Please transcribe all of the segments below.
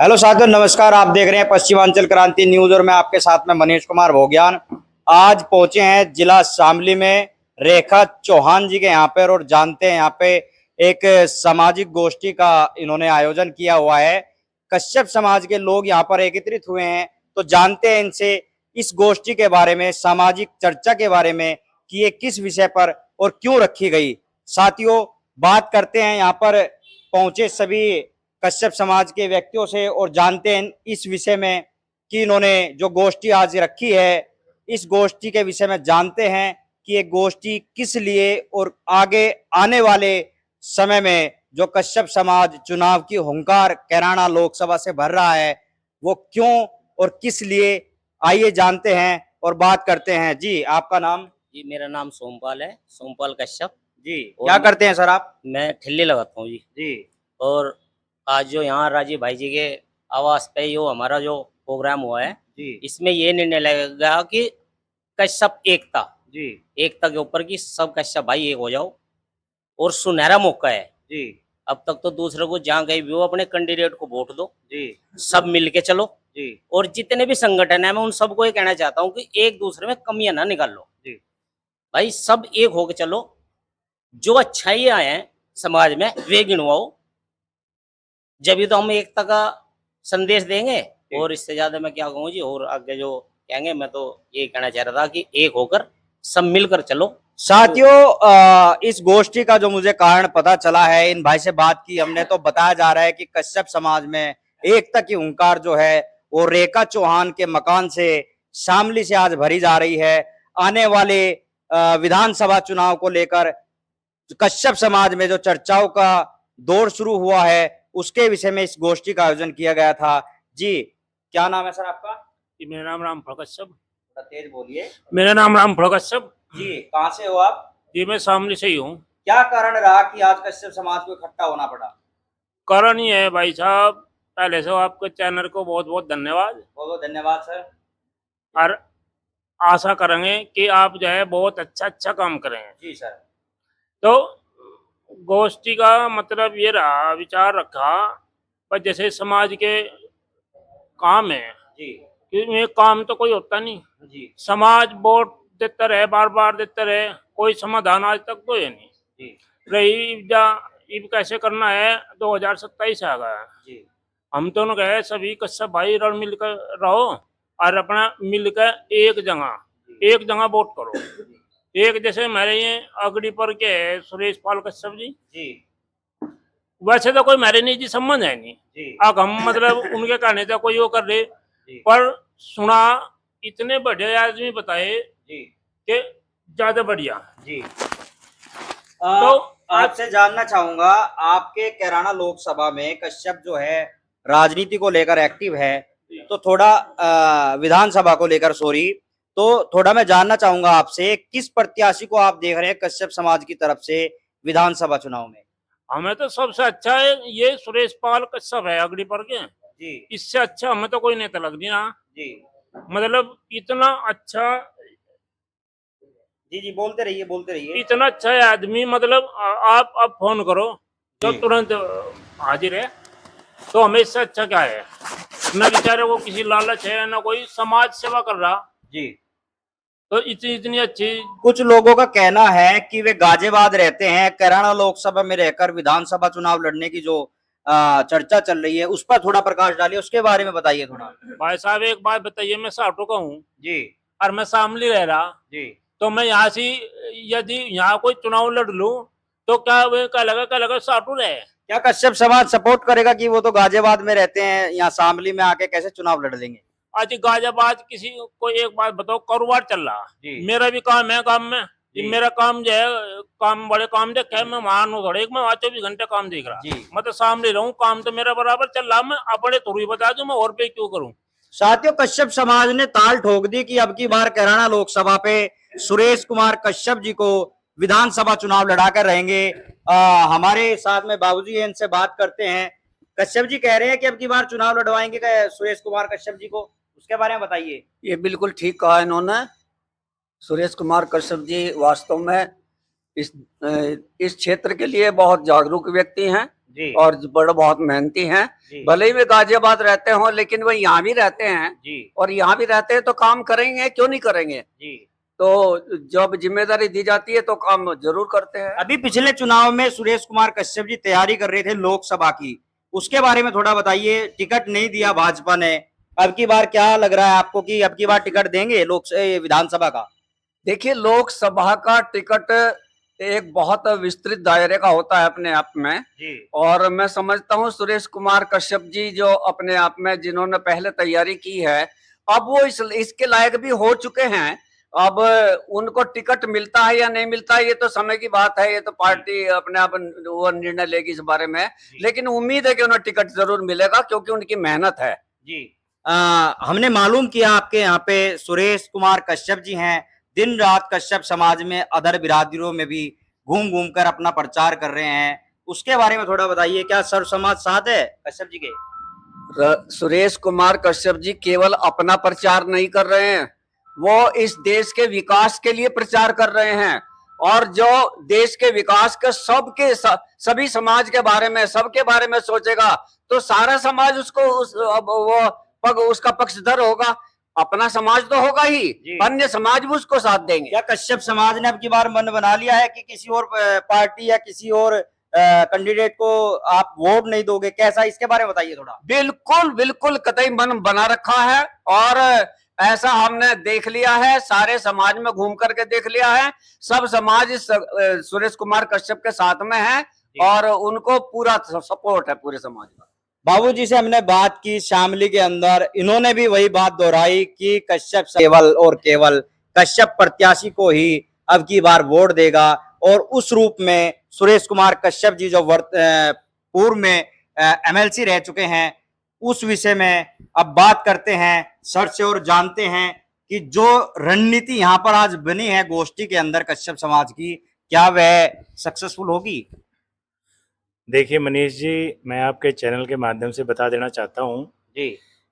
Hello साथियों, नमस्कार। आप देख रहे हैं पश्चिमांचल क्रांति न्यूज और मैं आपके साथ में मनीष कुमार भोग्यान। आज पहुंचे हैं जिला शामली में रेखा चौहान जी के यहाँ पर और जानते हैं यहाँ पे एक सामाजिक गोष्ठी का इन्होंने आयोजन किया हुआ है। कश्यप समाज के लोग यहाँ पर एकत्रित हुए हैं, तो जानते हैं इनसे इस गोष्ठी के बारे में, सामाजिक चर्चा के बारे में कि ये किस विषय पर और क्यों रखी गई। साथियों, बात करते हैं यहाँ पर पहुंचे सभी कश्यप समाज के व्यक्तियों से और जानते हैं इस विषय में कि इन्होंने जो गोष्ठी आज रखी है, इस गोष्ठी के विषय में जानते हैं कि ये गोष्ठी किस लिए और आगे आने वाले समय में जो कश्यप समाज चुनाव की हुंकार कैराना लोकसभा से भर रहा है वो क्यों और किस लिए, आइए जानते हैं और बात करते हैं। जी, आपका नाम? जी, मेरा नाम सोमपाल है, सोमपाल कश्यप। जी, क्या करते हैं सर आप? मैं ठिल्ली लगाता हूँ जी। जी और आज जो यहाँ राजीव भाई जी के आवास पे जो हमारा जो प्रोग्राम हुआ है, जी इसमें ये निर्णय लगेगा कि कश्यप एकता, जी एकता के ऊपर कि सब कश्यप भाई एक हो जाओ। और सुनहरा मौका है। जी अब तक तो दूसरे को जहाँ कहीं भी हो अपने कैंडिडेट को वोट दो, जी सब मिल के चलो। जी और जितने भी संगठन है मैं उन सबको ये कहना चाहता हूँ कि एक दूसरे में कमियां ना निकाल लो जी भाई, सब एक होके चलो। जो अच्छाइयां हैं समाज में वे गिनवाओ, जब तो हम एकता का संदेश देंगे। और इससे ज्यादा मैं क्या कहूँ जी, और आगे जो कहेंगे मैं तो ये कहना चाह रहा था कि एक होकर सब मिलकर चलो। साथियों, इस गोष्ठी का जो मुझे कारण पता चला है, इन भाई से बात की हमने तो बताया जा रहा है कि कश्यप समाज में एकता की हुंकार जो है वो रेखा चौहान के मकान से शामली से आज भरी जा रही है। आने वाले विधानसभा चुनाव को लेकर कश्यप समाज में जो चर्चाओं का दौर शुरू हुआ है उसके विषय में इस गोष्ठी का आयोजन किया गया था। जी, क्या नाम है सर आपका? जी, मेरा नाम रामफल कश्यप। थोड़ा तेज बोलिए। मेरा नाम रामफल कश्यप। जी, कहाँ से हो आप? जी, मैं शामली से ही हूँ। क्या कारण रहा कि आज कश्यप समाज को इकट्ठा होना पड़ा? कारण ये है भाई साहब, पहले से आपके चैनल को बहुत बहुत धन्यवाद। बहुत बहुत धन्यवाद सर। और आशा करेंगे कि आप जो है बहुत अच्छा काम करेंगे। जी सर। तो गोष्ठी का मतलब ये रहा, विचार रखा पर जैसे समाज के काम है जी कि ये काम तो कोई होता नहीं। जी समाज वोट देता रहे, बार बार देता रहे, कोई समाधान आज तक तो है नहीं। जी रही जा अब कैसे करना है, 2027 आ गया। जी हम दोनों गए सभी कश्यप भाई रण मिलकर रहो और अपना मिलकर एक जगह वोट करो। एक जैसे मेरे ये अगड़ी पर के है सुरेश पाल कश्यप जी, जी वैसे तो कोई मेरे निजी संबंध है नहीं। जी अब हम मतलब उनके कहने से कोई वो कर रहे, जी पर सुना इतने बड़े आदमी बताए जी कि ज्यादा बढ़िया। जी तो आपसे जानना चाहूंगा, आपके कैराना लोकसभा में कश्यप जो है राजनीति को लेकर एक्टिव है, तो थोड़ा विधानसभा को लेकर सॉरी, तो थोड़ा मैं जानना चाहूंगा आपसे किस प्रत्याशी को आप देख रहे हैं कश्यप समाज की तरफ से विधानसभा चुनाव में? हमें तो सबसे अच्छा है ये सुरेश पाल कश्यप है अगड़ी पर के। जी इससे अच्छा हमें तो कोई नेता लग नहीं रहा। जी मतलब इतना अच्छा, जी जी बोलते रहिए बोलते रहिए। इतना अच्छा है आदमी। मतलब आप अब फोन करो तो जी तुरंत हाजिर है। तो हमें इससे अच्छा क्या है, न बेचारे को किसी लालच है न कोई समाज सेवा कर रहा। जी तो इतनी इतनी अच्छी। कुछ लोगों का कहना है कि वे गाजियाबाद रहते हैं, कैराना लोकसभा में रहकर विधानसभा चुनाव लड़ने की जो चर्चा चल रही है उस पर थोड़ा प्रकाश डालिए, उसके बारे में बताइए थोड़ा। भाई साहब एक बात बताइए, मैं साटो का हूँ जी और मैं शामली रह रहा, जी तो मैं यहाँ से यदि यहाँ कोई चुनाव लड़ लूं तो क्या लगा साटू रहे। क्या कश्यप समाज सपोर्ट करेगा कि वो तो गाजियाबाद में रहते हैं, यहाँ शामली में आके कैसे चुनाव लड़ लेंगे? आज गाजियाबाद किसी को एक बात बताओ, कारोबार चल रहा, मेरा भी काम है, काम में मेरा काम जो है, काम बड़े काम देखे मैं वहां थोड़े, मैं वहां 24 घंटे काम देख रहा, मैं तो सामने रहूं, काम तो मेरा बराबर चल रहा, मैं अपने थोड़ी बता दूं, मैं और पे क्यों करूं। साथियों, कश्यप समाज ने ताल ठोक दी कि अब की बार कैराना लोकसभा पे सुरेश कुमार कश्यप जी को विधानसभा चुनाव लड़ाकर रहेंगे। हमारे साथ में बाबूजी हैं, इनसे बात करते हैं। कश्यप जी कह रहे हैं कि अब की बार चुनाव लड़वाएंगे सुरेश कुमार कश्यप जी को, उसके बारे में बताइए। ये बिल्कुल ठीक कहा इन्होंने। सुरेश कुमार कश्यप जी वास्तव में इस क्षेत्र के लिए बहुत जागरूक व्यक्ति हैं जी और बड़े बहुत मेहनती हैं। जी भले ही वे गाजियाबाद रहते हों, लेकिन वो यहाँ भी रहते हैं, जी और यहाँ भी रहते हैं तो काम करेंगे, क्यों नहीं करेंगे। जी। तो जब जिम्मेदारी दी जाती है तो काम जरूर करते हैं। अभी पिछले चुनाव में सुरेश कुमार कश्यप जी तैयारी कर रहे थे लोकसभा की, उसके बारे में थोड़ा बताइए। टिकट नहीं दिया भाजपा ने, अब की बार क्या लग रहा है आपको कि अब की बार टिकट देंगे विधानसभा का? देखिए, लोकसभा का टिकट एक बहुत विस्तृत दायरे का होता है अपने आप में, जी और मैं समझता हूँ सुरेश कुमार कश्यप जी जो अपने आप में जिन्होंने पहले तैयारी की है, अब वो इसके लायक भी हो चुके हैं। अब उनको टिकट मिलता है या नहीं मिलता है ये तो समय की बात है, ये तो पार्टी अपने आप वो निर्णय लेगी इस बारे में, लेकिन उम्मीद है कि उन्हें टिकट जरूर मिलेगा क्योंकि उनकी मेहनत है। जी। हमने मालूम किया आपके यहाँ पे सुरेश कुमार कश्यप जी हैं, दिन रात कश्यप समाज में अदर बिरादरियों में भी घूम घूम कर अपना प्रचार कर रहे हैं, उसके बारे में थोड़ा बताइए। क्या सर्व समाज साथ है कश्यप जी के? सुरेश कुमार कश्यप जी केवल अपना प्रचार नहीं कर रहे हैं, वो इस देश के विकास के लिए प्रचार कर रहे हैं, और जो देश के विकास के सभी समाज के बारे में, सबके बारे में सोचेगा तो सारा समाज उसका पक्षधर होगा। अपना समाज तो होगा ही, अन्य समाज भी उसको साथ देंगे। क्या कश्यप समाज ने अब की बार मन बना लिया है कि किसी और पार्टी या किसी और कैंडिडेट को आप वोट नहीं दोगे? कैसा, इसके बारे में बताइए थोड़ा। बिल्कुल बिल्कुल कतई मन बना रखा है, और ऐसा हमने देख लिया है, सारे समाज में घूम करके देख लिया है। सब समाज सुरेश कुमार कश्यप के साथ में है और उनको पूरा सपोर्ट है पूरे समाज का। बाबूजी से हमने बात की शामली के अंदर, इन्होंने भी वही बात दोहराई कि कश्यप केवल और केवल कश्यप प्रत्याशी को ही अब की बार वोट देगा, और उस रूप में सुरेश कुमार कश्यप जी जो पूर्व में एमएलसी रह चुके हैं, उस विषय में अब बात करते हैं सर से और जानते हैं कि जो रणनीति यहाँ पर आज बनी है गोष्ठी के अंदर कश्यप समाज की, क्या वह सक्सेसफुल होगी? देखिए मनीष जी, मैं आपके चैनल के माध्यम से बता देना चाहता हूँ जी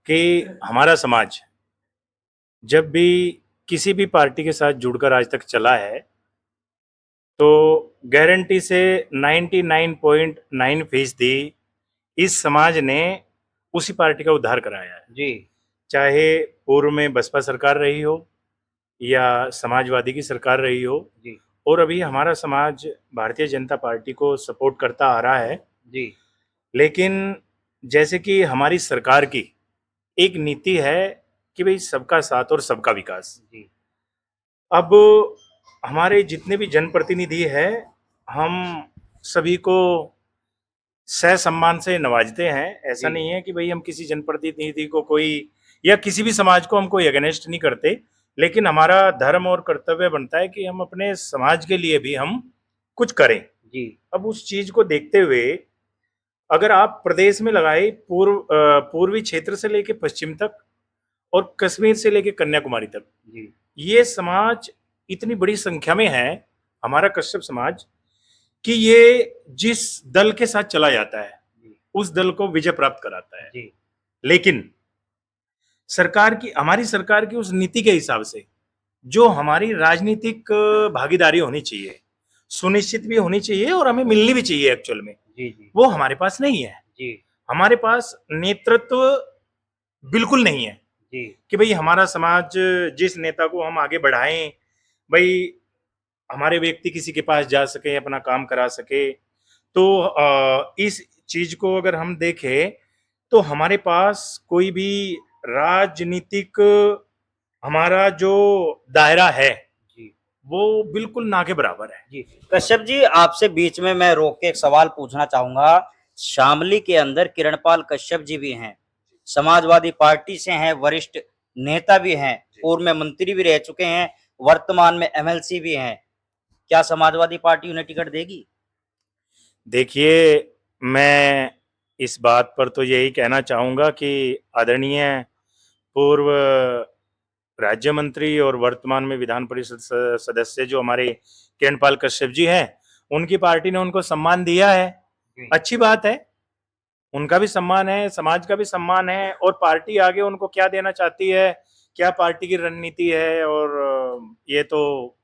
कि हमारा समाज जब भी किसी भी पार्टी के साथ जुड़कर आज तक चला है तो गारंटी से 99.9% इस समाज ने उसी पार्टी का उद्धार कराया है। जी। चाहे पूर्व में बसपा सरकार रही हो या समाजवादी की सरकार रही हो, जी और अभी हमारा समाज भारतीय जनता पार्टी को सपोर्ट करता आ रहा है। जी। लेकिन जैसे कि हमारी सरकार की एक नीति है कि भाई सबका साथ और सबका विकास। जी। अब हमारे जितने भी जनप्रतिनिधि हैं, हम सभी को सम्मान से नवाजते हैं। ऐसा नहीं है कि भाई हम किसी जनप्रतिनिधि को कोई या किसी भी समाज को हम कोई अगेंस्ट नहीं करते, लेकिन हमारा धर्म और कर्तव्य बनता है कि हम अपने समाज के लिए भी हम कुछ करें। जी। अब उस चीज को देखते हुए अगर आप प्रदेश में लगाए पूर्वी क्षेत्र से लेके पश्चिम तक और कश्मीर से लेके कन्याकुमारी तक, जी। ये समाज इतनी बड़ी संख्या में है, हमारा कश्यप समाज, कि ये जिस दल के साथ चला जाता है उस दल को विजय प्राप्त कराता है। जी। लेकिन हमारी सरकार की उस नीति के हिसाब से जो हमारी राजनीतिक भागीदारी होनी चाहिए, सुनिश्चित भी होनी चाहिए और हमें मिलनी भी चाहिए एक्चुअल में, जी। जी। वो हमारे पास नहीं है। जी। हमारे पास नेतृत्व बिल्कुल नहीं है जी। कि भाई हमारा समाज जिस नेता को हम आगे बढ़ाएं, भाई हमारे व्यक्ति किसी के पास जा सके, अपना काम करा सके। तो इस चीज को अगर हम देखें तो हमारे पास कोई भी राजनीतिक हमारा जो दायरा है जी। वो बिल्कुल ना के बराबर है। जी कश्यप जी, आपसे बीच में मैं रोक के एक सवाल पूछना चाहूंगा। शामली के अंदर किरणपाल कश्यप जी भी हैं, समाजवादी पार्टी से हैं, वरिष्ठ नेता भी हैं, पूर्व में मंत्री भी रह चुके हैं, वर्तमान में एमएलसी भी हैं। क्या समाजवादी पार्टी उन्हें टिकट देगी? देखिए, मैं इस बात पर तो यही कहना चाहूंगा कि आदरणीय पूर्व राज्य मंत्री और वर्तमान में विधान परिषद सदस्य जो हमारे किरणपाल कश्यप जी हैं, उनकी पार्टी ने उनको सम्मान दिया है, अच्छी बात है। उनका भी सम्मान है, समाज का भी सम्मान है, और पार्टी आगे उनको क्या देना चाहती है, क्या पार्टी की रणनीति है और ये तो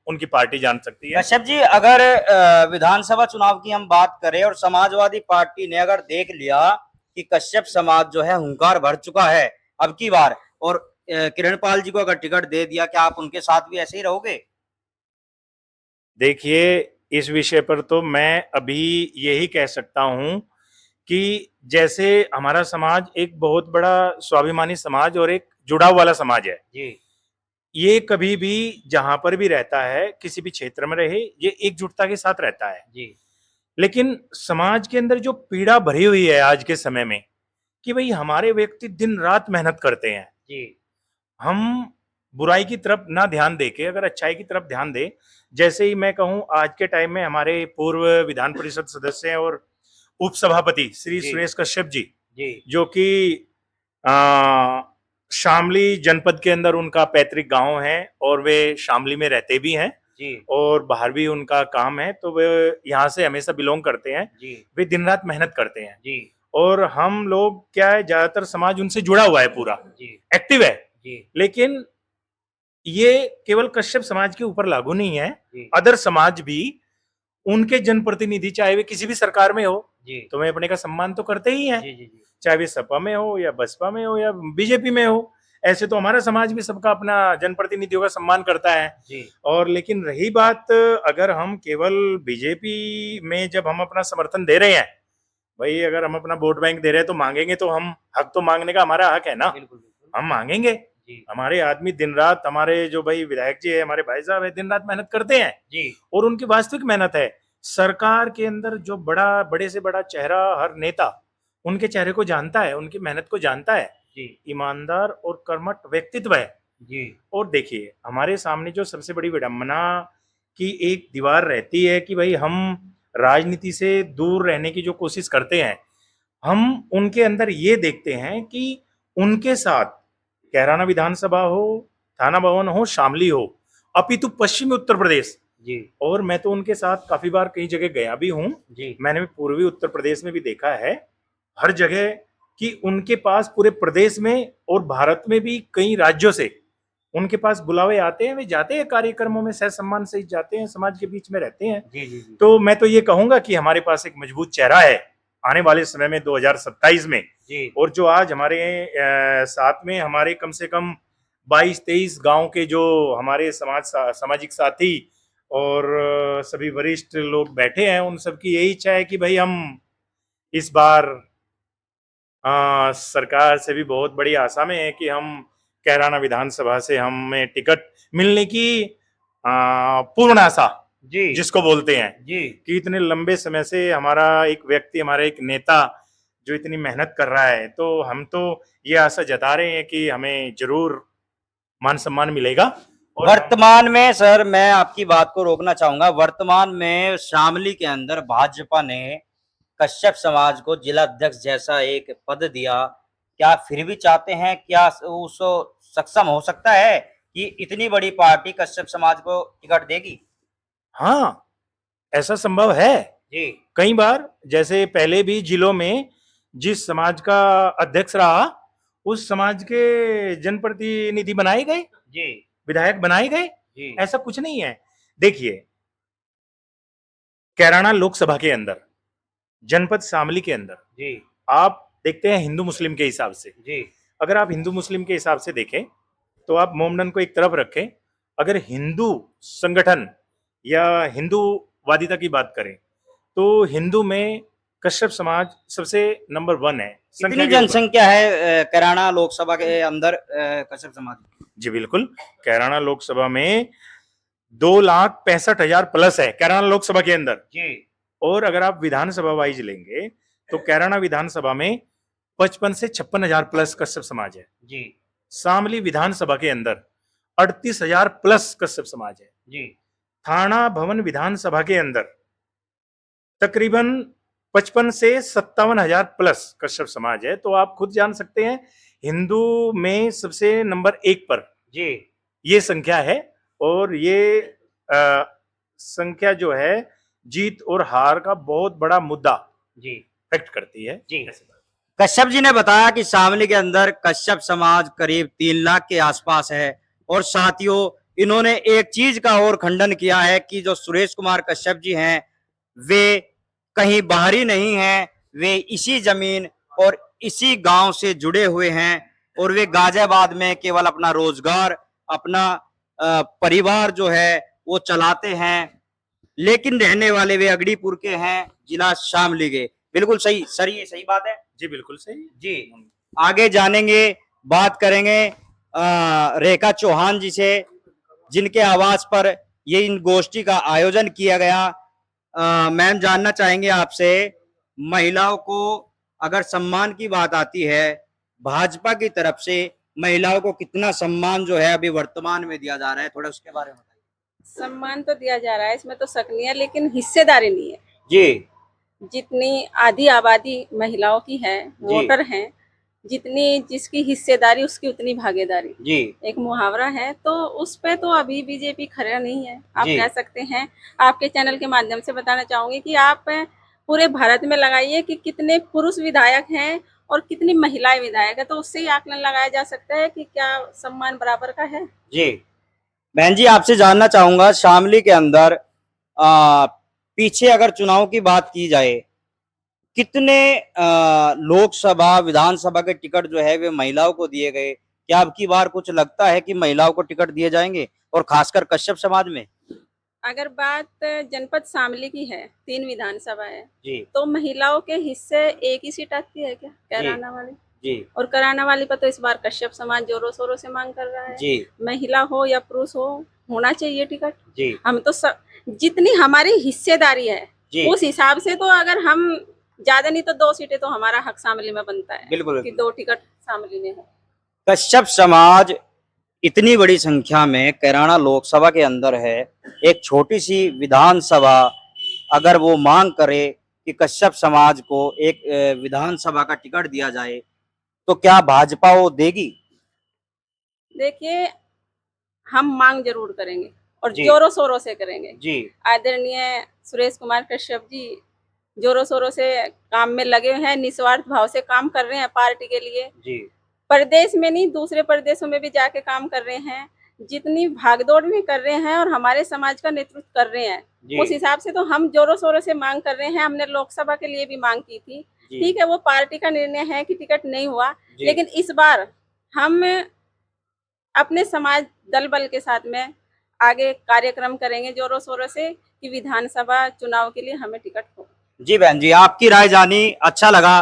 उनकी पार्टी जान सकती है। कश्यप जी, अगर विधानसभा चुनाव की हम बात करें और समाजवादी पार्टी ने अगर देख लिया कि कश्यप समाज जो है हुंकार भर चुका है अब की बार, और किरणपाल जी को अगर टिकट दे दिया, क्या आप उनके साथ भी ऐसे ही रहोगे? देखिए, इस विषय पर तो मैं अभी यही कह सकता हूं कि जैसे हमारा समाज एक बहुत बड़ा स्वाभिमानी समाज और एक जुड़ाव वाला समाज है, जी ये कभी भी जहां पर भी रहता है, किसी भी क्षेत्र में रहे, ये एकजुटता के साथ रहता है। जी लेकिन समाज के अंदर जो पीड़ा भरी हुई है आज के समय में कि भाई हमारे व्यक्ति दिन रात मेहनत करते हैं, जी हम बुराई की तरफ ना ध्यान देके अगर अच्छाई की तरफ ध्यान दे। जैसे ही मैं कहूं, आज के टाइम में हमारे पूर्व विधान परिषद सदस्य हैं और उपसभापति श्री जी। सुरेश कश्यप जी, जी जो कि शामली जनपद के अंदर उनका पैतृक गांव है और वे शामली में रहते भी हैं जी और बाहर भी उनका काम है, तो वे यहाँ से हमेशा बिलोंग करते हैं। जी वे दिन रात मेहनत करते हैं जी और हम लोग क्या है, ज्यादातर समाज उनसे जुड़ा हुआ है, पूरा जी एक्टिव है। जी लेकिन ये केवल कश्यप समाज के ऊपर लागू नहीं है, जी अदर समाज भी उनके जनप्रतिनिधि चाहे वे किसी भी सरकार में हो जी तो वे अपने का सम्मान तो करते ही हैं, जी जी जी चाहे वे सपा में हो या बसपा में हो या बीजेपी में हो। ऐसे तो हमारा समाज भी सबका अपना जनप्रतिनिधियों का सम्मान करता है। जी और लेकिन रही बात, अगर हम केवल बीजेपी में जब हम अपना समर्थन दे रहे हैं, भाई अगर हम अपना वोट बैंक दे रहे हैं तो मांगेंगे, तो हम हक तो मांगने का हमारा हक है ना, बिल्कुल बिल्कुल हम मांगेंगे। जी हमारे आदमी दिन रात, हमारे जो भाई विधायक जी है, हमारे भाई साहब है, दिन रात मेहनत करते हैं जी और उनकी वास्तविक मेहनत है। सरकार के अंदर जो बड़े से बड़ा चेहरा, हर नेता उनके चेहरे को जानता है, उनकी मेहनत को जानता है। जी ईमानदार और कर्मठ व्यक्तित्व है। जी और देखिए, हमारे सामने जो सबसे बड़ी विडंबना की एक दीवार रहती है कि भाई हम राजनीति से दूर रहने की जो कोशिश करते हैं, हम उनके अंदर ये देखते हैं कि उनके साथ कैराना विधानसभा हो, थाना भवन हो, शामली हो, अपितु पश्चिमी उत्तर प्रदेश, जी और मैं तो उनके साथ काफी बार कई जगह गया भी हूं, जी मैंने पूर्वी उत्तर प्रदेश में भी देखा है हर जगह कि उनके पास पूरे प्रदेश में और भारत में भी कई राज्यों से उनके पास बुलावे आते हैं, वे जाते हैं कार्यक्रमों में, सह सम्मान से जाते हैं, समाज के बीच में रहते हैं। जी जी जी तो मैं तो ये कहूंगा कि हमारे पास एक मजबूत चेहरा है आने वाले समय में 2027 में। जी और जो आज हमारे साथ में हमारे कम से कम 22-23 गांव के जो हमारे सामाजिक साथी और सभी वरिष्ठ लोग बैठे हैं, उन सबकी यही इच्छा है कि भाई हम इस बार सरकार से भी बहुत बड़ी आशा में है कि हम कैराना विधानसभा से हमें टिकट मिलने की पूर्ण आशा जी जिसको बोलते हैं, जी कि इतने लंबे समय से हमारा एक व्यक्ति, हमारा एक नेता जो इतनी मेहनत कर रहा है, तो हम तो ये आशा जता रहे हैं कि हमें जरूर मान सम्मान मिलेगा। और वर्तमान में सर, मैं आपकी बात को रोकना चाहूंगा, वर्तमान में शामली के अंदर भाजपा ने कश्यप समाज को जिला अध्यक्ष जैसा एक पद दिया, क्या फिर भी चाहते हैं, क्या उसको सक्षम हो सकता है कि इतनी बड़ी पार्टी कश्यप समाज को टिकट देगी? हाँ, ऐसा संभव है। जी कई बार, जैसे पहले भी जिलों में जिस समाज का अध्यक्ष रहा, उस समाज के जनप्रतिनिधि बनाए गए, जी विधायक बनाए गए। जी ऐसा कुछ नहीं है। देखिए, कैराना लोकसभा के अंदर, जनपद शामली के अंदर, जी आप देखते हैं हिंदू मुस्लिम के हिसाब से, जी अगर आप हिंदू मुस्लिम के हिसाब से देखें तो आप मोमडन को एक तरफ रखें, अगर हिंदू संगठन या हिंदूवादिता की बात करें तो हिंदू में कश्यप समाज सबसे नंबर 1 है संख्या कितनी के ऊपर। जनसंख्या है कैराना लोकसभा के अंदर कश्यप समाज की? जी बिल्कुल, कैराना लोकसभा में 2,65,000 प्लस है कैराना लोकसभा के अंदर। जी और अगर आप विधानसभा वाइज लेंगे तो कैराना विधानसभा में 55 से 56,000 प्लस कश्यप समाज है। जी शामली विधानसभा के अंदर 38,000 प्लस कश्यप समाज है। जी थाना भवन विधानसभा के अंदर तकरीबन 55 से 57,000 प्लस कश्यप समाज है। तो आप खुद जान सकते हैं, हिंदू में सबसे नंबर 1 पर जी ये संख्या है। और ये संख्या जो है जीत और हार का बहुत बड़ा मुद्दा जी फैक्ट करती है। जी कश्यप जी ने बताया कि शामली के अंदर कश्यप समाज करीब 3 लाख के आसपास है और साथियों इन्होंने एक चीज का और खंडन किया है कि जो सुरेश कुमार कश्यप जी हैं वे कहीं बाहरी नहीं हैं, वे इसी जमीन और इसी गांव से जुड़े हुए हैं और वे गाजियाबाद में केवल अपना रोजगार, अपना परिवार जो है वो चलाते हैं, लेकिन रहने वाले वे अगड़ीपुर के हैं, जिला शामली के। बिल्कुल सही सर, ये सही बात है जी, बिल्कुल सही जी। आगे जानेंगे, बात करेंगे रेखा चौहान जी से, जिनके आवास पर ये इन गोष्ठी का आयोजन किया गया। मैम, जानना चाहेंगे आपसे, महिलाओं को अगर सम्मान की बात आती है, भाजपा की तरफ से महिलाओं को कितना सम्मान जो है अभी वर्तमान में दिया जा रहा है, थोड़ा उसके बारे में बताइए। सम्मान तो दिया जा रहा है, इसमें तो शक नहीं है, लेकिन हिस्सेदारी नहीं है। जी जितनी आधी आबादी महिलाओं की है, वोटर हैं, जितनी जिसकी हिस्सेदारी उसकी उतनी भागीदारी। जी एक मुहावरा है, तो उस पे तो अभी बीजेपी खड़ा नहीं है, आप जी। कह सकते हैं। आपके चैनल के माध्यम से बताना चाहूंगी कि आप पूरे भारत में लगाइए कि कितने पुरुष विधायक हैं और कितनी महिलाएं विधायक है, तो उससे ही आकलन लगाया जा सकता है कि क्या सम्मान बराबर का है। जी बहन जी, आपसे जानना चाहूंगा, शामली के अंदर पीछे अगर चुनाव की बात की जाए, कितने लोकसभा विधानसभा के टिकट जो है वे महिलाओं को दिए गए? क्या अब की बार कुछ लगता है कि महिलाओं को टिकट दिए जाएंगे, और खासकर कश्यप समाज में? अगर बात जनपद शामली की है, 3 विधानसभा है, जी तो महिलाओं के हिस्से एक ही सीट आती है क्या, कैराना वाली? जी और कराना वाली पर तो इस बार कश्यप समाज जोरों शोरों से मांग कर रहा है। जी महिला हो या पुरुष हो, होना चाहिए टिकट। जी हम तो जितनी हमारी हिस्सेदारी है जी। उस हिसाब से, तो अगर हम ज्यादा नहीं तो 2 सीटें तो हमारा हक शामली में बनता है बिल्कुल कि 2 टिकट शामली में है। कश्यप समाज इतनी बड़ी संख्या में कैराना लोकसभा के अंदर है, एक छोटी सी विधानसभा अगर वो मांग करे कि कश्यप समाज को एक विधानसभा का टिकट दिया जाए, तो क्या भाजपा वो देगी? देखिए, हम मांग जरूर करेंगे और जी। जोरों शोरों से करेंगे। जी आदरणीय सुरेश कुमार कश्यप जी जोरों शोरों से काम में लगे हैं, निस्वार्थ भाव से काम कर रहे हैं पार्टी के लिए। जी प्रदेश में नहीं, दूसरे प्रदेशों में भी जाके काम कर रहे हैं, जितनी भागदौड़ भी कर रहे हैं और हमारे समाज का नेतृत्व कर रहे हैं, उस हिसाब से तो हम जोरों शोरों से मांग कर रहे हैं। हमने लोकसभा के लिए भी मांग की थी, ठीक है, वो पार्टी का निर्णय है कि टिकट नहीं हुआ, लेकिन इस बार हम अपने समाज दल बल के साथ में आगे कार्यक्रम करेंगे जोरों शोरों से कि विधानसभा चुनाव के लिए हमें टिकट हो। जी बहन जी, आपकी राय जानी, अच्छा लगा।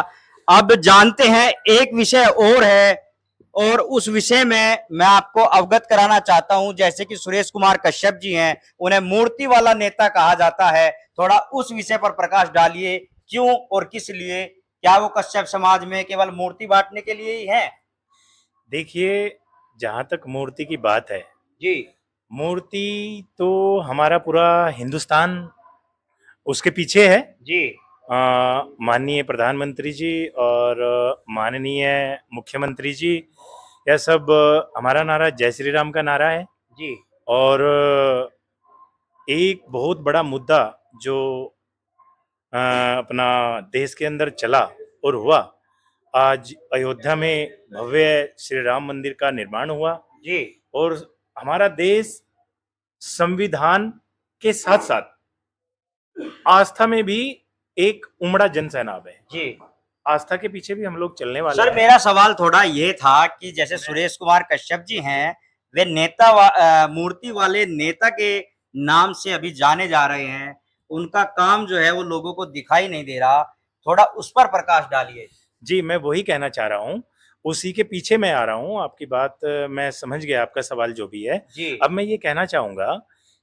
अब जानते हैं एक विषय और है, और उस विषय में मैं आपको अवगत कराना चाहता हूं। जैसे कि सुरेश कुमार कश्यप जी हैं, उन्हें मूर्ति वाला नेता कहा जाता है, थोड़ा उस विषय पर प्रकाश डालिए, क्यों और किस लिए? क्या वो कश्यप समाज में केवल मूर्ति बांटने के लिए ही है? देखिए, जहाँ तक मूर्ति की बात है, जी मूर्ति तो हमारा पूरा हिंदुस्तान उसके पीछे है। जी माननीय प्रधानमंत्री जी और माननीय मुख्यमंत्री जी, यह सब हमारा नारा जय श्री राम का नारा है। जी और एक बहुत बड़ा मुद्दा जो अपना देश के अंदर चला और हुआ, आज अयोध्या में भव्य श्री राम मंदिर का निर्माण हुआ जी और हमारा देश संविधान के साथ साथ आस्था में भी एक उमड़ा जन सैलाब है। जी। आस्था के पीछे भी हम लोग चलने वाले सर, हैं। मेरा सवाल थोड़ा ये था कि जैसे सुरेश कुमार कश्यप जी हैं, वे मूर्ति वाले नेता के नाम से अभी जाने जा रहे हैं, उनका काम जो है वो लोगों को दिखाई नहीं दे रहा, थोड़ा उस पर प्रकाश डालिए। जी, मैं वही कहना चाह रहा हूँ, उसी के पीछे मैं आ रहा हूँ। आपकी बात मैं समझ गया, आपका सवाल जो भी है। जी अब मैं ये कहना चाहूंगा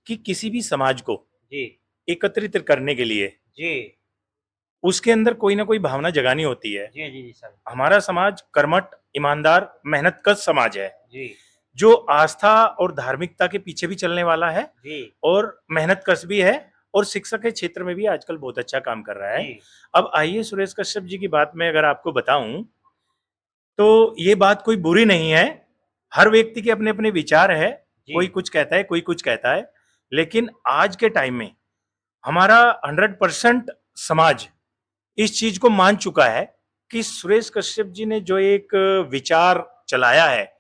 कि किसी भी समाज को जी एकत्रित करने के लिए जी उसके अंदर कोई ना कोई भावना जगानी होती है। जी जी सर। हमारा समाज कर्मठ, ईमानदार, मेहनतकश समाज है, जी जो आस्था और धार्मिकता के पीछे भी चलने वाला है जी और मेहनतकश भी है, और शिक्षा के क्षेत्र में भी आजकल बहुत अच्छा काम कर रहा है। जी अब आइए, सुरेश कश्यप जी की बात में अगर आपको बताऊं, तो ये बात कोई बुरी नहीं है। हर व्यक्ति के अपने अपने विचार है, कोई कुछ कहता है, कोई कुछ कहता है, लेकिन आज के टाइम में हमारा 100% समाज इस चीज को मान चुका है कि सुरेश कश्यप जी ने जो एक विचार चलाया है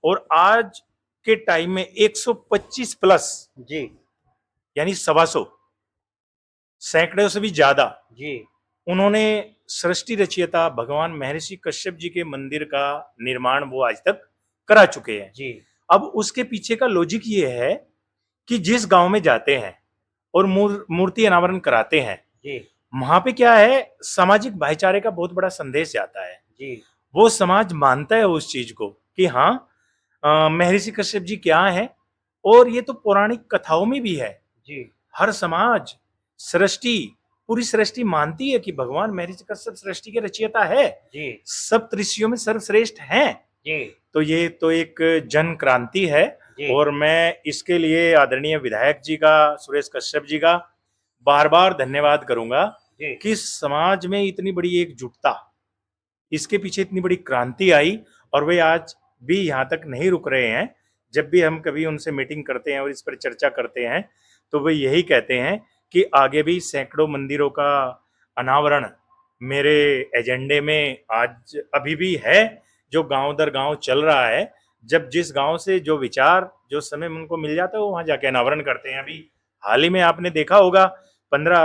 और आज के टाइम में 125 प्लस जी यानी 125, सैकड़ों से भी ज्यादा जी उन्होंने सृष्टि रचयिता भगवान महर्षि कश्यप जी के मंदिर का निर्माण वो आज तक करा चुके हैं। जी अब उसके पीछे का लॉजिक ये है कि जिस गांव में जाते हैं और मूर्ति अनावरण कराते हैं, जी वहां पे क्या है, सामाजिक भाईचारे का बहुत बड़ा संदेश जाता है। जी वो समाज मानता है उस चीज को कि हाँ, महर्षि कश्यप जी क्या है। और ये तो पौराणिक कथाओं में भी है। जी हर समाज सृष्टि, पूरी सृष्टि मानती है कि भगवान महर्षि कश्यप सृष्टि के रचयिता है, जी सब ऋषियों में सर्वश्रेष्ठ हैं। जी तो ये तो एक जन क्रांति है। जी और मैं इसके लिए आदरणीय विधायक जी का, सुरेश कश्यप जी का बार बार धन्यवाद करूंगा जी कि समाज में इतनी बड़ी एकजुटता, इसके पीछे इतनी बड़ी क्रांति आई और वे आज भी यहाँ तक नहीं रुक रहे हैं। जब भी हम कभी उनसे मीटिंग करते हैं और इस पर चर्चा करते हैं तो वे यही कहते हैं कि आगे भी सैकड़ों मंदिरों का अनावरण मेरे एजेंडे में आज अभी भी है, जो गांव दर गांव चल रहा है। जब जिस गांव से जो विचार, जो समय उनको मिल जाता है, वो वहां जाके अनावरण करते हैं। अभी हाल ही में आपने देखा होगा 15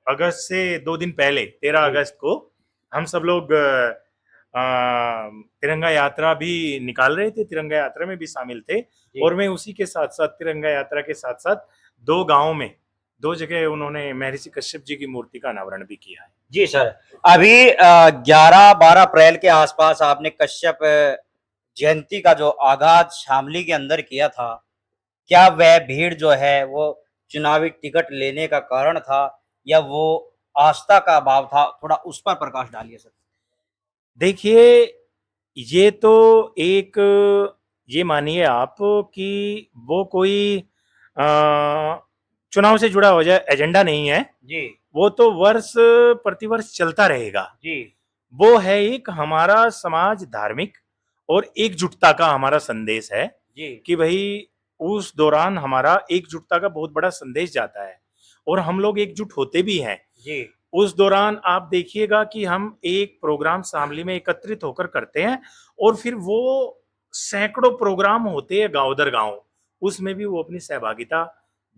अगस्त से 2 दिन पहले 13 अगस्त को हम सब लोग तिरंगा यात्रा भी निकाल रहे थे, तिरंगा यात्रा में भी शामिल थे। और मैं उसी के साथ साथ तिरंगा यात्रा के साथ साथ 2 गांवों में 2 जगह उन्होंने महर्षि कश्यप जी की मूर्ति का अनावरण भी किया है। जी सर, अभी 11-12 अप्रैल के आसपास आपने कश्यप जयंती का जो आगाज शामली के अंदर किया था, क्या वह भीड़ जो है वो चुनावी टिकट लेने का कारण था या वो आस्था का अभाव था? थोड़ा उस पर प्रकाश डालिए सर। देखिए, ये तो एक, ये मानिए आप कि वो कोई चुनाव से जुड़ा हो जाए एजेंडा नहीं है। जी वो तो वर्ष प्रतिवर्ष चलता रहेगा। जी वो है एक हमारा समाज धार्मिक और एकजुटता का हमारा संदेश है जी कि भाई उस दौरान हमारा एकजुटता का बहुत बड़ा संदेश जाता है और हम लोग एकजुट होते भी हैं। जी उस दौरान आप देखिएगा कि हम एक प्रोग्राम शामली में एकत्रित होकर करते हैं और फिर वो सैकड़ों प्रोग्राम होते हैं गांव दर गांव, उसमें भी वो अपनी सहभागिता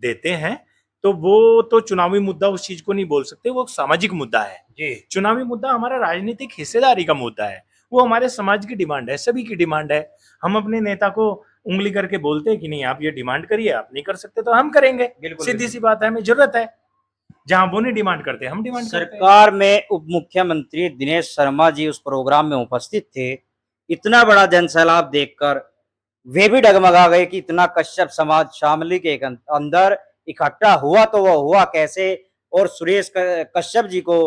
देते हैं। तो वो तो चुनावी मुद्दा उस चीज को नहीं बोल सकते, वो सामाजिक मुद्दा है। जी चुनावी मुद्दा हमारा राजनीतिक हिस्सेदारी का मुद्दा है, वो हमारे समाज की डिमांड है, सभी की डिमांड है। हम अपने नेता को उंगली करके बोलते हैं कि नहीं आप ये डिमांड करिए, आप नहीं कर सकते तो हम करेंगे, बिल्कुल, सीधी सी बात है। हमें जरूरत है, जहां वो नहीं डिमांड करते हम डिमांड करते हैं। सरकार में उप मुख्यमंत्री दिनेश शर्मा जी उस प्रोग्राम में उपस्थित थे। इतना बड़ा जनसैलाब देखकर वे भी डगमगा गए कि इतना कश्यप समाज शामली के अंदर इकट्ठा हुआ तो वह हुआ कैसे। और सुरेश कश्यप जी को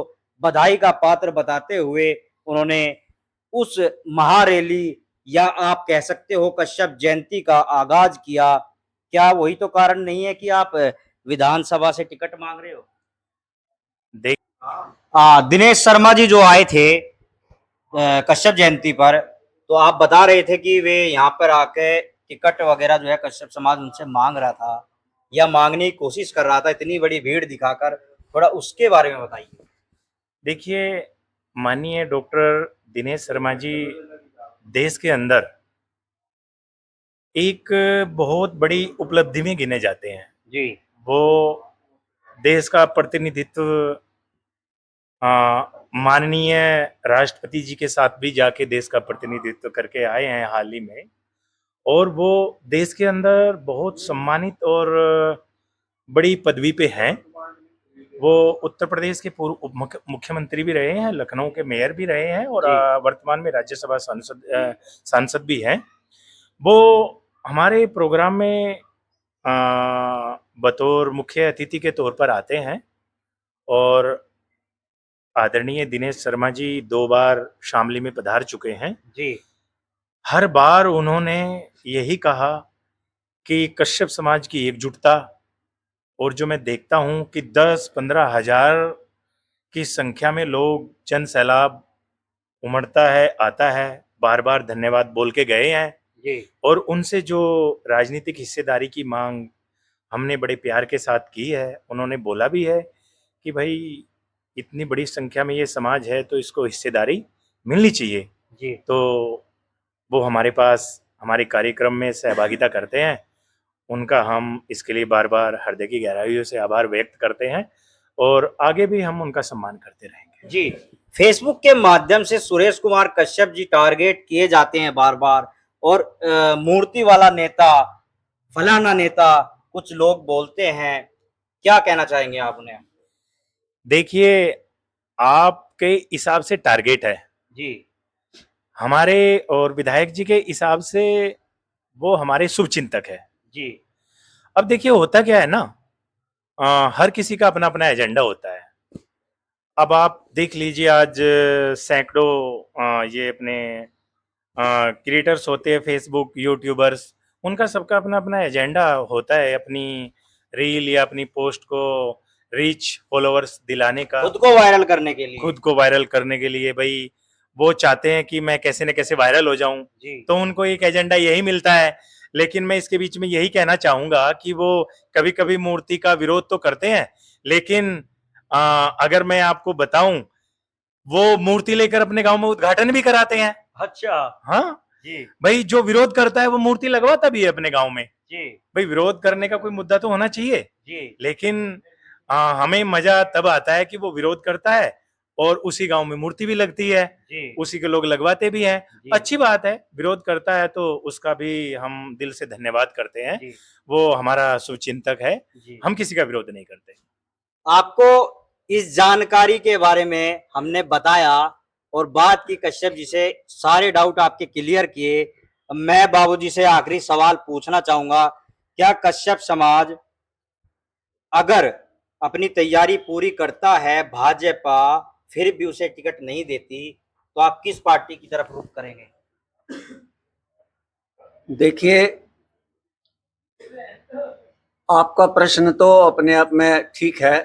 बधाई का पात्र बताते हुए उन्होंने उस महारैली या आप कह सकते हो कश्यप जयंती का आगाज किया। क्या वही तो कारण नहीं है कि आप विधानसभा से टिकट मांग रहे हो? देख, दिनेश शर्मा जी जो आए थे कश्यप जयंती पर, तो आप बता रहे थे कि वे यहाँ पर आके टिकट वगैरह जो है कश्यप समाज उनसे मांग रहा था या मांगने की कोशिश कर रहा था इतनी बड़ी भीड़ दिखाकर, थोड़ा उसके बारे में बताइए। देखिए, माननीय डॉक्टर दिनेश शर्मा जी देश के अंदर एक बहुत बड़ी उपलब्धि में गिने जाते हैं। जी वो देश का प्रतिनिधित्व माननीय राष्ट्रपति जी के साथ भी जाके देश का प्रतिनिधित्व करके आए हैं हाल ही में। और वो देश के अंदर बहुत सम्मानित और बड़ी पदवी पे हैं। वो उत्तर प्रदेश के पूर्व उप मुख्यमंत्री भी रहे हैं, लखनऊ के मेयर भी रहे हैं और वर्तमान में राज्यसभा सांसद भी हैं। वो हमारे प्रोग्राम में बतौर मुख्य अतिथि के तौर पर आते हैं और आदरणीय दिनेश शर्मा जी 2 बार शामली में पधार चुके हैं। जी हर बार उन्होंने यही कहा कि कश्यप समाज की एकजुटता, और जो मैं देखता हूं कि 10-15 हजार की संख्या में लोग जन सैलाब उमड़ता है, आता है, बार बार धन्यवाद बोल के गए हैं। जी और उनसे जो राजनीतिक हिस्सेदारी की मांग हमने बड़े प्यार के साथ की है, उन्होंने बोला भी है कि भाई इतनी बड़ी संख्या में ये समाज है तो इसको हिस्सेदारी मिलनी चाहिए। जी तो वो हमारे पास हमारे कार्यक्रम में सहभागिता करते हैं, उनका हम इसके लिए बार बार हृदय की गहराइयों से आभार व्यक्त करते हैं और आगे भी हम उनका सम्मान करते रहेंगे। जी, फेसबुक के माध्यम से सुरेश कुमार कश्यप जी टारगेट किए जाते हैं बार बार, और मूर्ति वाला नेता, फलाना नेता, कुछ लोग बोलते हैं, क्या कहना चाहेंगे आप उन्हें? देखिए, आपके हिसाब से टारगेट है, जी हमारे और विधायक जी के हिसाब से वो हमारे शुभचिंतक है। जी अब देखिए, होता क्या है ना, हर किसी का अपना अपना एजेंडा होता है। अब आप देख लीजिए, आज सैकड़ों ये अपने क्रिएटर्स होते हैं, फेसबुक यूट्यूबर्स, उनका सबका अपना अपना एजेंडा होता है, अपनी रील या अपनी पोस्ट को रीच, फॉलोअर्स दिलाने का, खुद को वायरल करने के लिए। खुद को वायरल करने के लिए। भाई वो चाहते हैं कि मैं कैसे न कैसे वायरल हो जाऊं, जी तो उनको एक एजेंडा यही मिलता है। लेकिन मैं इसके बीच में यही कहना चाहूंगा कि वो कभी कभी मूर्ति का विरोध तो करते हैं, लेकिन अगर मैं आपको बताऊं, वो मूर्ति लेकर अपने गांव में उद्घाटन भी कराते हैं। अच्छा। हाँ जी भाई, जो विरोध करता है वो मूर्ति लगवाता भी है अपने गांव में। जी भाई, विरोध करने का कोई मुद्दा तो होना चाहिए, जी लेकिन हमें मजा तब आता है कि वो विरोध करता है और उसी गांव में मूर्ति भी लगती है, जी उसी के लोग लगवाते भी हैं। जी। अच्छी बात है, विरोध करता है तो उसका भी हम दिल से धन्यवाद करते हैं। जी वो हमारा शुभचिंतक है, जी। हम किसी का विरोध नहीं करते। आपको इस जानकारी के बारे में हमने बताया और बात की कश्यप जी से, सारे डाउट आपके क्लियर किए। मैं बाबूजी से आखिरी सवाल पूछना चाहूंगा, क्या कश्यप समाज अगर अपनी तैयारी पूरी करता है, भाजपा फिर भी उसे टिकट नहीं देती, तो आप किस पार्टी की तरफ रुख करेंगे? देखिए, आपका प्रश्न तो अपने आप में ठीक है।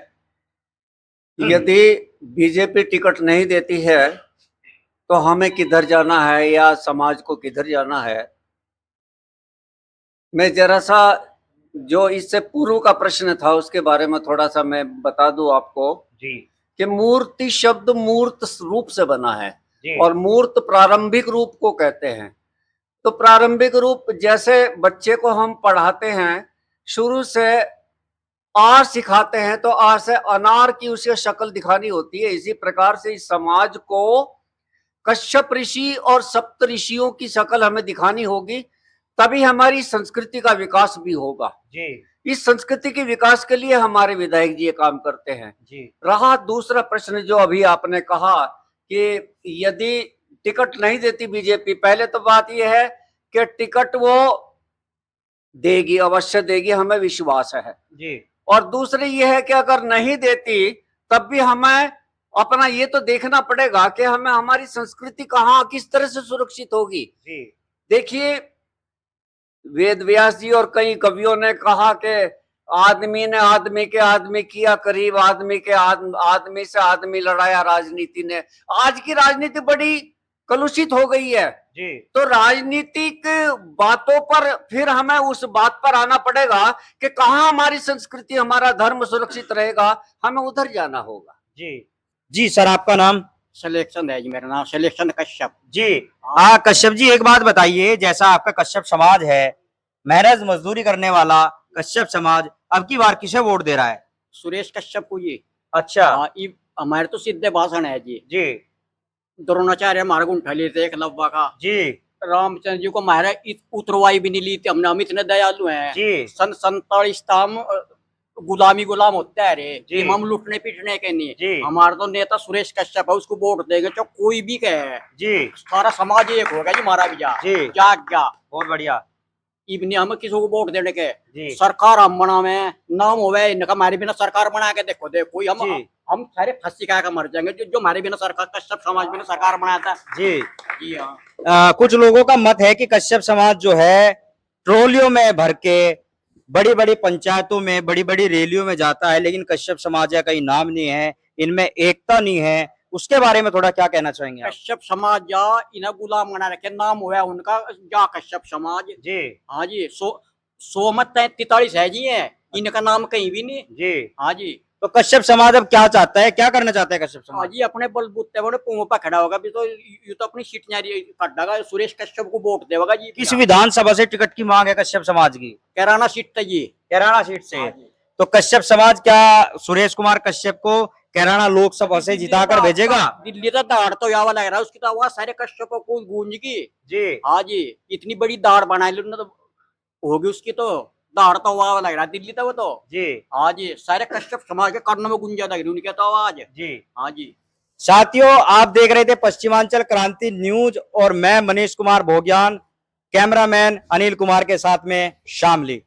यदि बीजेपी टिकट नहीं देती है तो हमें किधर जाना है या समाज को किधर जाना है। मैं जरा सा जो इससे पूर्व का प्रश्न था उसके बारे में थोड़ा सा मैं बता दूं आपको जी कि मूर्ति शब्द मूर्त रूप से बना है जी और मूर्त प्रारंभिक रूप को कहते हैं। तो प्रारंभिक रूप, जैसे बच्चे को हम पढ़ाते हैं, शुरू से आर सिखाते हैं तो आर से अनार की उसे शक्ल दिखानी होती है। इसी प्रकार से इस समाज को कश्यप ऋषि और सप्त ऋषियों की शक्ल हमें दिखानी होगी, तभी हमारी संस्कृति का विकास भी होगा। जी इस संस्कृति के विकास के लिए हमारे विधायक जी ये काम करते हैं। जी रहा दूसरा प्रश्न जो अभी आपने कहा कि यदि टिकट नहीं देती बीजेपी, पहले तो बात यह है कि टिकट वो देगी, अवश्य देगी, हमें विश्वास है। जी और दूसरी यह है कि अगर नहीं देती तब भी हमें अपना ये तो देखना पड़ेगा कि हमें हमारी संस्कृति कहाँ किस तरह से सुरक्षित होगी। जी देखिए, वेद व्यास जी और कई कवियों ने कहा कि आदमी ने आदमी के आदमी किया करीब, आदमी के आदमी से आदमी लड़ाया राजनीति ने। आज की राजनीति बड़ी कलुषित हो गई है। जी तो राजनीतिक बातों पर फिर हमें उस बात पर आना पड़ेगा कि कहाँ हमारी संस्कृति, हमारा धर्म सुरक्षित रहेगा, हमें उधर जाना होगा। जी जी। सर, आपका नाम? सिलेक्शन है जी, मेरा नाम सिलेक्शन कश्यप जी। कश्यप जी, एक बात बताइए, जैसा आपका कश्यप समाज है, मेहनत मजदूरी करने वाला कश्यप समाज, अब की बार किसे वोट दे रहा है? सुरेश कश्यप को जी। अच्छा। हमारे तो सीधे भाषण है जी। जी द्रोणाचार्य हमारे को उठा लेते एक लव्वा का जी रामचंद्र जी को हमारे उतरवाई भी नहीं ली थी हमने, हम इतने दयालु हैं। जी सन 47 गुलाम होता है रे जी। हम लुटने पीटने के नहीं। जी। हमारा तो नेता सुरेश कश्यप है, उसको वोट देंगे चाहे कोई भी कहे। जी सारा समाज एक होगा जी, हमारा भी जा जी। जाग गया। बहुत बढ़िया। इबनी हमें किसी को वोट देने के जी सरकार हम बना में नाम होवे इनका, हमारे बिना सरकार बना के देखो कोई जी। हम सारे फंसी का मर जाएंगे जो हमारे बिना सरकार, कश्यप समाज बिना सरकार बनाया था जी। जी। हाँ, कुछ लोगों का मत है कि कश्यप समाज जो है ट्रोलियों में भर के बड़ी बड़ी पंचायतों में, बड़ी बड़ी रैलियों में जाता है, लेकिन कश्यप समाज का कहीं नाम नहीं है, इनमें एकता नहीं है। उसके बारे में थोड़ा क्या कहना चाहेंगे आप? कश्यप समाज जा इन्हें गुलाम बना रखे, नाम हुआ उनका जा कश्यप समाज जी। हाँ जी। 100 मत 43 है जी है, इनका नाम कहीं भी नहीं जी। हाँ जी। तो कश्यप समाज अब क्या चाहता है, क्या करना चाहता है कश्यप समाज? जी अपने बलबूते बड़े पुंगों पर खड़ा होगा भी तो ये तो अपनी सीट नहीं काटेगा, सुरेश कश्यप को वोट देगा जी। किस विधानसभा से टिकट की मांग है कश्यप समाज की? कैराना सीट था जी। कैराना सीट से। हाँ जी। तो कश्यप समाज क्या सुरेश कुमार कश्यप को कैराना लोकसभा से जिताकर भेजेगा? दिल्ली का दाड़ तो यहाँ लग रहा है, उसकी तो आवाज सारे कश्यपों को गूंज की जी हाँ जी। इतनी बड़ी दाड़ बना ली उन्होंने तो होगी उसकी तो दाड़ तो वहां लग रहा है दिल्ली था वो तो जी हाँ जी। सारे कश्यप समाज के कर्णों में गुंजा लग रही उनके तो आवाज जी। हाँ जी। साथियों, आप देख रहे थे पश्चिमांचल क्रांति न्यूज और मैं मनीष कुमार भोग्यान, कैमरामैन अनिल कुमार के साथ में शामली।